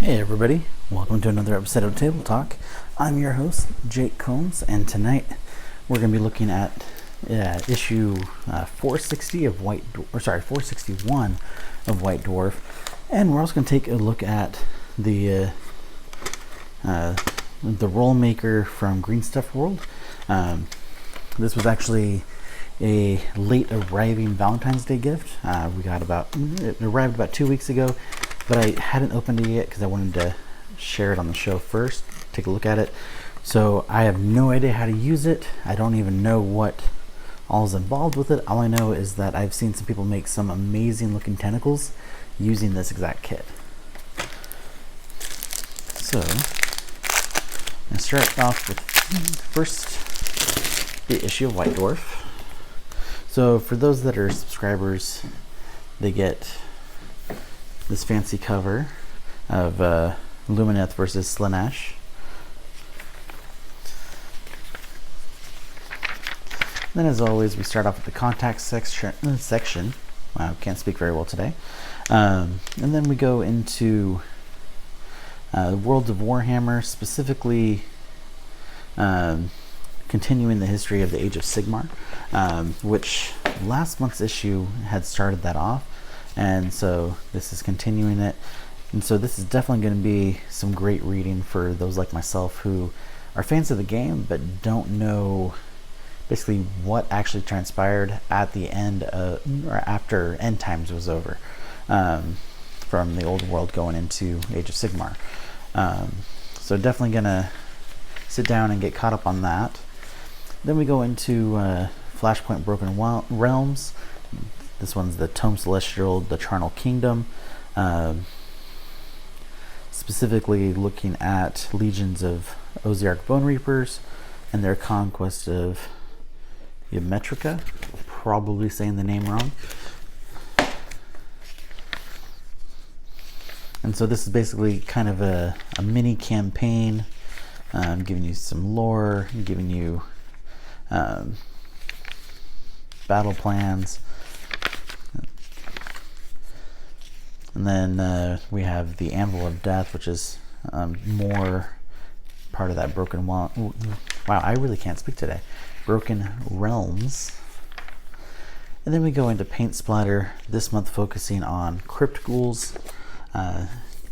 Hey everybody, welcome to another episode of Table Talk. I'm your host, Jake Combs, and tonight we're going to be looking at issue 460 of 461 of White Dwarf, and we're also going to take a look at the roll maker from Green Stuff World. This was actually a late arriving Valentine's Day gift. It arrived about 2 weeks ago, but I hadn't opened it yet because I wanted to share it on the show first, take a look at it. So I have no idea how to use it. I don't even know what all is involved with it. All I know is that I've seen some people make some amazing looking tentacles using this exact kit. So I'm going to start off with first the issue of White Dwarf. So for those that are subscribers, they get this fancy cover of Lumineth versus Slaanesh. Then, as always, we start off with the contact section. Wow, can't speak very well today. And then we go into Worlds of Warhammer, specifically continuing the history of the Age of Sigmar, which last month's issue had started that off, and so this is continuing it. And so this is definitely going to be some great reading for those like myself who are fans of the game but don't know basically what actually transpired at the end of, or after End Times was over, from the old world going into Age of Sigmar. So definitely gonna sit down and get caught up on that. Then we go into Flashpoint Broken Realms. This one's the Tome Celestial, the Charnel Kingdom. Specifically looking at legions of Oziark Bone Reapers and their conquest of Ymetrica. Probably saying the name wrong. And so this is basically kind of a mini campaign, giving you some lore, giving you battle plans. And then we have the Anvil of Death, which is more part of that Broken Wow, I really can't speak today. Broken Realms. And then we go into Paint Splatter, this month focusing on Crypt Ghouls,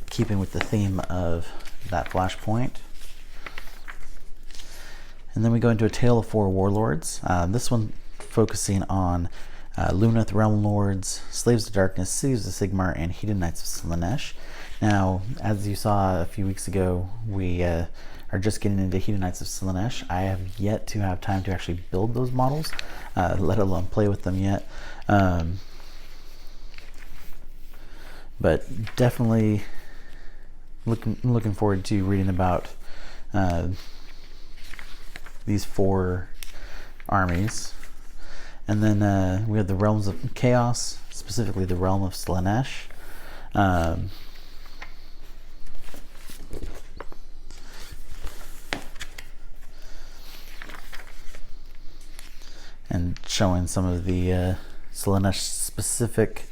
keeping with the theme of that Flashpoint. And then we go into A Tale of Four Warlords, this one focusing on Lumineth Realm Lords, Slaves of Darkness, Cities of Sigmar, and Heathen Knights of Slaanesh. Now, as you saw a few weeks ago, we are just getting into Heathen Knights of Slaanesh. I have yet to have time to actually build those models, let alone play with them yet. But definitely looking forward to reading about these four armies. And then we have the Realms of Chaos, specifically the Realm of Slaanesh. And showing some of the Slaanesh specific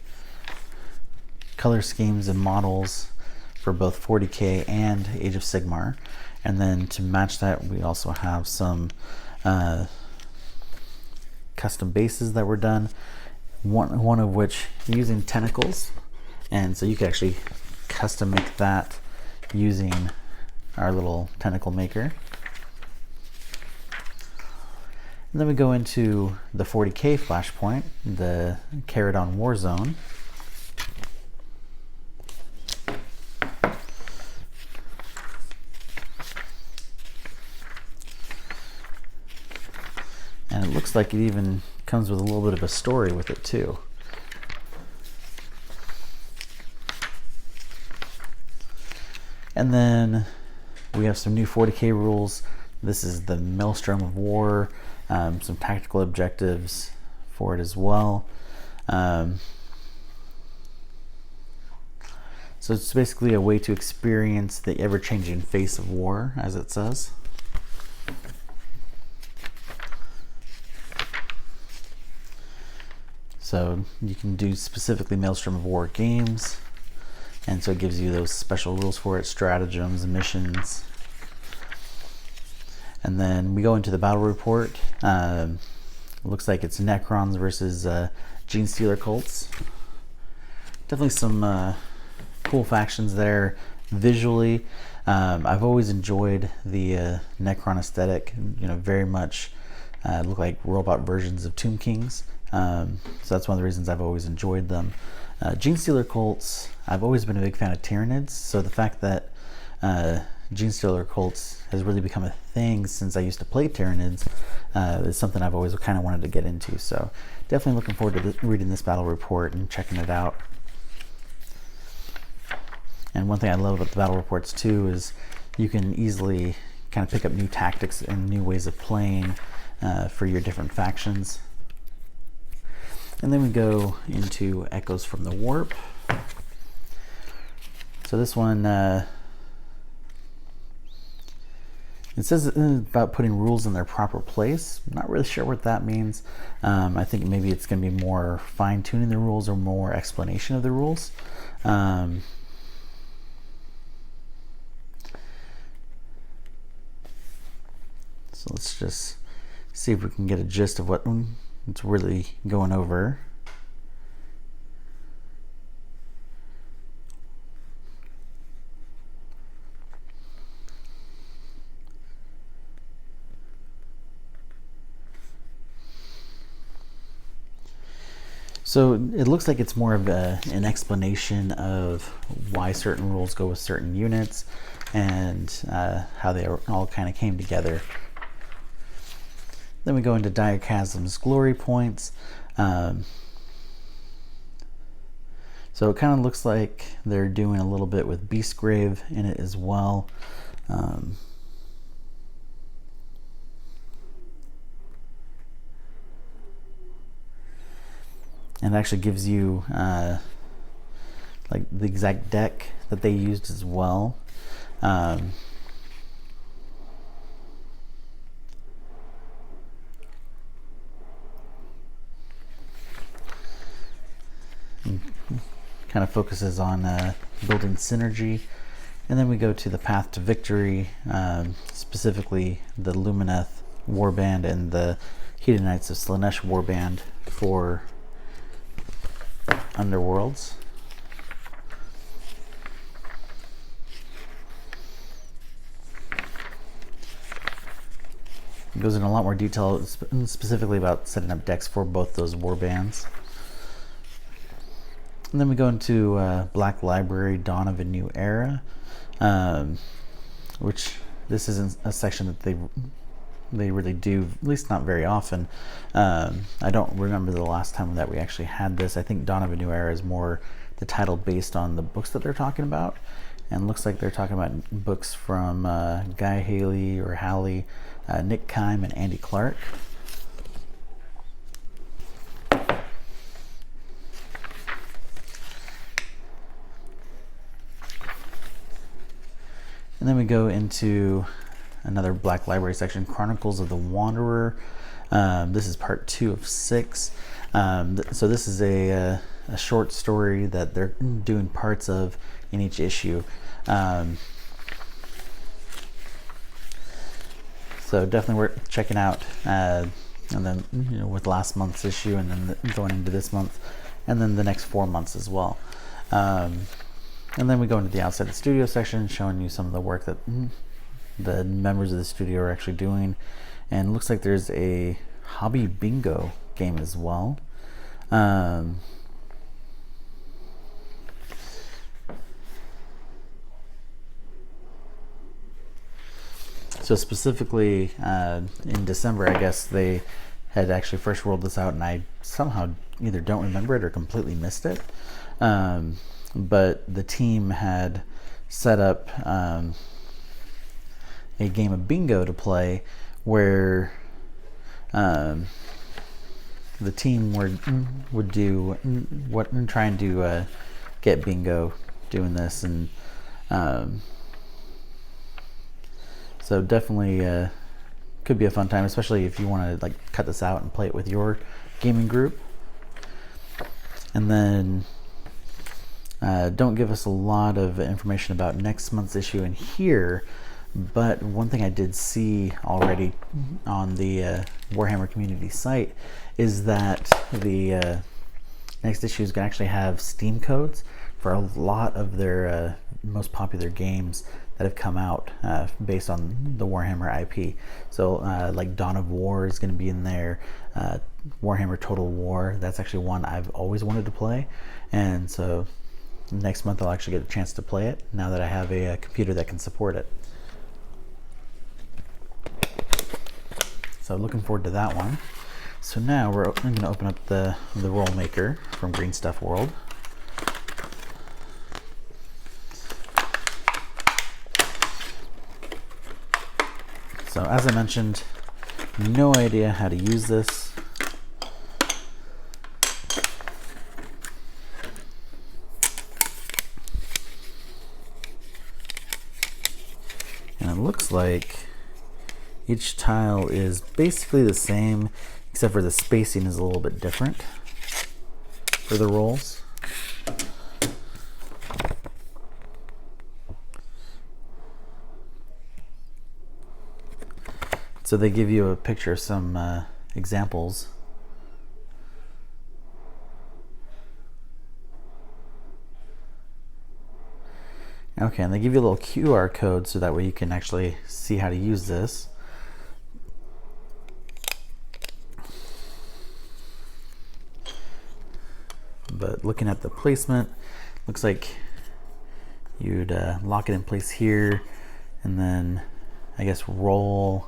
color schemes and models for both 40k and Age of Sigmar. And then to match that, we also have some custom bases that were done, one of which using tentacles, and so you can actually custom make that using our little tentacle maker. And then we go into the 40k Flashpoint, the Caradon Warzone. And it looks like it even comes with a little bit of a story with it too. And then we have some new 40k rules. This is the Maelstrom of War, some tactical objectives for it as well. So it's basically a way to experience the ever-changing face of war, as it says. So you can do specifically Maelstrom of War games, and so it gives you those special rules for it, stratagems, missions. And then we go into the battle report. Looks like it's Necrons versus Gene Stealer cults. Definitely some cool factions there visually. I've always enjoyed the Necron aesthetic. Very much look like robot versions of Tomb Kings. So that's one of the reasons I've always enjoyed them. Gene Stealer cults, I've always been a big fan of Tyranids. So the fact that Gene Stealer cults has really become a thing since I used to play Tyranids is something I've always kind of wanted to get into. So definitely looking forward to reading this battle report and checking it out. And one thing I love about the battle reports too is you can easily kind of pick up new tactics and new ways of playing for your different factions. And then we go into Echoes from the Warp. So this one, it says about putting rules in their proper place. I'm not really sure what that means. I think maybe it's going to be more fine-tuning the rules or more explanation of the rules. So let's just see if we can get a gist of what it's really going over. So it looks like it's more of an explanation of why certain rules go with certain units and how they all kind of came together. Then we go into Dire Chasm's glory points. So it kind of looks like they're doing a little bit with Beastgrave in it as well. And it actually gives you like the exact deck that they used as well. Kind of focuses on building synergy. And then we go to the Path to Victory, specifically the Lumineth Warband and the Hedonites of Slaanesh Warband for Underworlds. It goes in a lot more detail, specifically about setting up decks for both those warbands. And then we go into Black Library, Dawn of a New Era, which this isn't a section that they really do, at least not very often. I don't remember the last time that we actually had this. I think Dawn of a New Era is more the title based on the books that they're talking about. And it looks like they're talking about books from Guy Haley or Halley, Nick Kime, and Andy Clark. And then we go into another Black Library section, Chronicles of the Wanderer. This is part 2 of 6. So this is a short story that they're doing parts of in each issue. So definitely worth checking out. And then with last month's issue, and then going into this month, and then the next 4 months as well. And then we go into the Outside the Studio section, showing you some of the work that the members of the studio are actually doing. And it looks like there's a hobby bingo game as well. So specifically in December, I guess they had actually first rolled this out, and I somehow either don't remember it or completely missed it. But the team had set up a game of bingo to play, where the team would do trying to get bingo doing this, and so definitely could be a fun time, especially if you want to cut this out and play it with your gaming group. And then don't give us a lot of information about next month's issue in here, but one thing I did see already on the Warhammer community site is that the next issue is going to actually have Steam codes for a lot of their most popular games that have come out based on the Warhammer IP. So like Dawn of War is going to be in there, Warhammer Total War, that's actually one I've always wanted to play, and so next month I'll actually get a chance to play it now that I have a computer that can support it. So looking forward to that one. So now I'm going to open up the roll maker from Green Stuff World. So as I mentioned, no idea how to use this. And it looks like each tile is basically the same, except for the spacing is a little bit different for the rolls. So they give you a picture of some examples. Okay, and they give you a little QR code so that way you can actually see how to use this. But looking at the placement, looks like you'd lock it in place here, and then I guess roll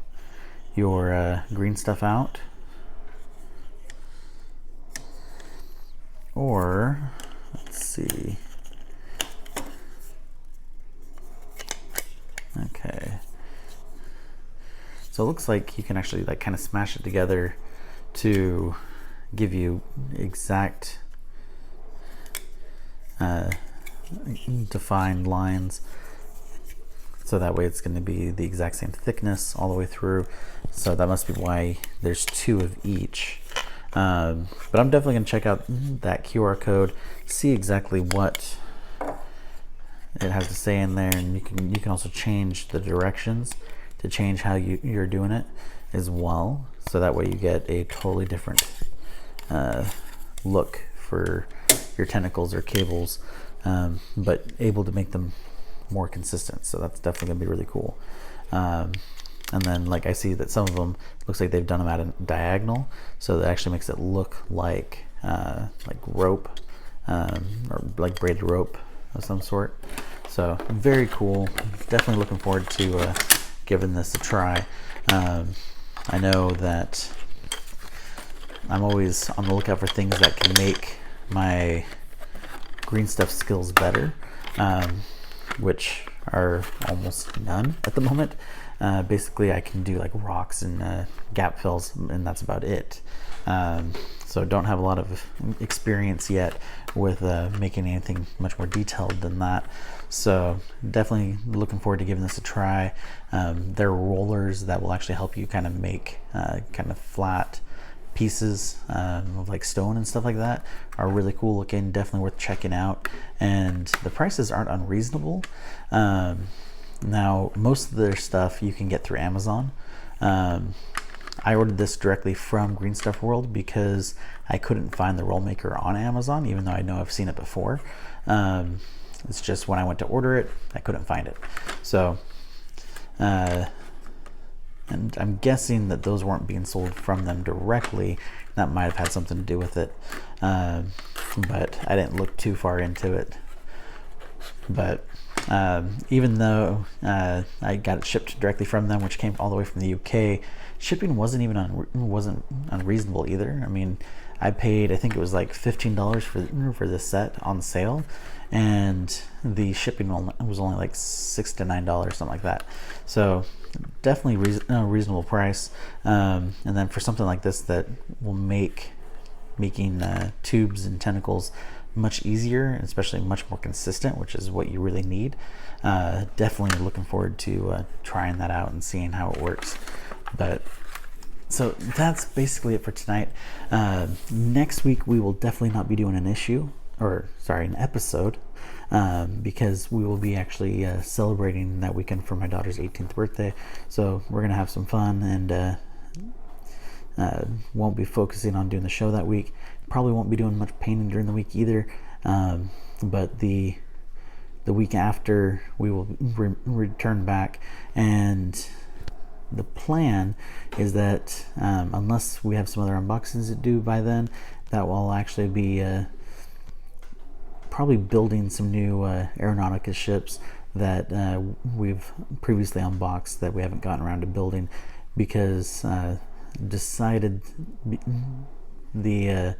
your green stuff out, or let's see. Okay, so it looks like you can actually like kind of smash it together to give you exact defined lines, so that way it's going to be the exact same thickness all the way through. So that must be why there's two of each. But I'm definitely going to check out that QR code, see exactly what it has to say in there, and you can also change the directions to change how you're doing it as well, so that way you get a totally different look for your tentacles or cables, but able to make them more consistent. So that's definitely gonna be really cool. And then like I see that some of them looks like they've done them at a diagonal, so that actually makes it look like rope, or like braided rope of some sort. So very cool. Definitely looking forward to giving this a try. I know that I'm always on the lookout for things that can make my green stuff skills better, which are almost none at the moment. Basically I can do like rocks and gap fills, and that's about it. So don't have a lot of experience yet with making anything much more detailed than that. So definitely looking forward to giving this a try. There are rollers that will actually help you kind of make kind of flat pieces of like stone and stuff like that. Are really cool looking, definitely worth checking out, and the prices aren't unreasonable. Now most of their stuff you can get through Amazon. I ordered this directly from Green Stuff World because I couldn't find the roll maker on Amazon, even though I know I've seen it before. It's just when I went to order it, I couldn't find it. So, and I'm guessing that those weren't being sold from them directly. That might have had something to do with it, but I didn't look too far into it. But even though I got it shipped directly from them, which came all the way from the UK, shipping wasn't even wasn't unreasonable either. I mean, I paid, I think it was like $15 for this set on sale, and the shipping was only like $6 to $9, something like that. So definitely a reasonable price. And then for something like this that will making tubes and tentacles much easier, especially much more consistent, which is what you really need. Definitely looking forward to trying that out and seeing how it works. But so that's basically it for tonight. Next week we will definitely not be doing an issue an episode, because we will be actually celebrating that weekend for my daughter's 18th birthday. So we're gonna have some fun, and won't be focusing on doing the show that week. Probably won't be doing much painting during the week either. But the week after, we will return back, and the plan is that unless we have some other unboxings to do by then, that will actually be probably building some new Aeronautica ships that we've previously unboxed that we haven't gotten around to building, because decided the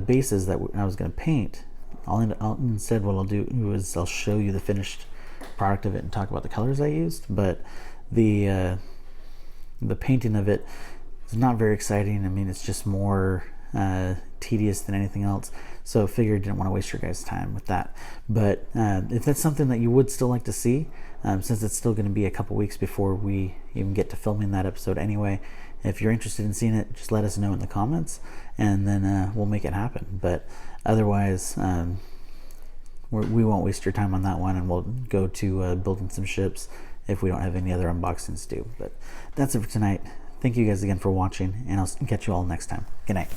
bases that I was going to paint, instead what I'll do is I'll show you the finished product of it and talk about the colors I used. But the painting of it is not very exciting. I mean, it's just more tedious than anything else. So I figured, didn't want to waste your guys' time with that. But if that's something that you would still like to see, since it's still going to be a couple weeks before we even get to filming that episode anyway, if you're interested in seeing it, just let us know in the comments, and then we'll make it happen. But otherwise, we won't waste your time on that one, and we'll go to building some ships if we don't have any other unboxings to do. But that's it for tonight. Thank you guys again for watching, and I'll catch you all next time. Good night.